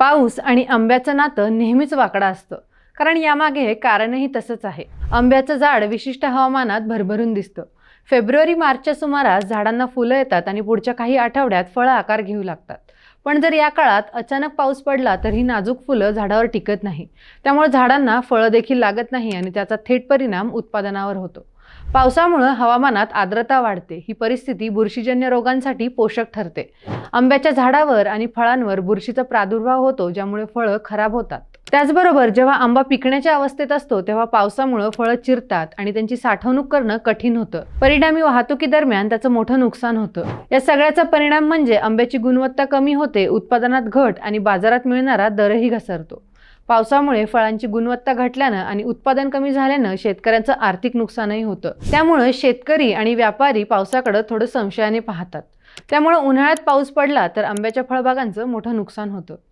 पाऊस आणि आंब्याचं नातं नेहमीच वाकडं असतं, कारण यामागे कारणही तसंच आहे. आंब्याचं झाड विशिष्ट हवामानात भरभरून दिसतं. फेब्रुवारी-मार्चच्या सुमारास झाडांना फुलं येतात आणि पुढच्या काही आठवड्यात फळं आकार घेऊ लागतात. पण जर या काळात अचानक पाऊस पडला तर ही नाजूक फुलं झाडावर टिकत नाही. त्यामुळे झाडांना फळं देखील लागत नाही आणि त्याचा थेट परिणाम उत्पादनावर होतो. पावसामुळे हवामानात आर्द्रता वाढते. ही परिस्थिती बुरशीजन्य रोगांसाठी पोषक ठरते. आंब्याच्या झाडावर आणि फळांवर बुरशीचा प्रादुर्भाव होतो, ज्यामुळे फळं खराब होतात. त्याचबरोबर जेव्हा आंबा पिकण्याच्या अवस्थेत असतो तेव्हा पावसामुळे फळं चिरतात आणि त्यांची साठवणूक करणं कठीण होतं. परिणामी वाहतुकीदरम्यान त्याचं मोठं नुकसान होतं. या सगळ्याचा परिणाम म्हणजे आंब्याची गुणवत्ता कमी होते, उत्पादनात घट आणि बाजारात मिळणारा दरही घसरतो. पावसामुळे फळांची गुणवत्ता घटल्यानं आणि उत्पादन कमी झाल्यानं शेतकऱ्यांचं आर्थिक नुकसानही होतं. त्यामुळे शेतकरी आणि व्यापारी पावसाकडे थोडं संशयाने पाहतात. त्यामुळे उन्हाळ्यात पाऊस पडला तर आंब्याच्या फळबागांचं मोठं नुकसान होतं.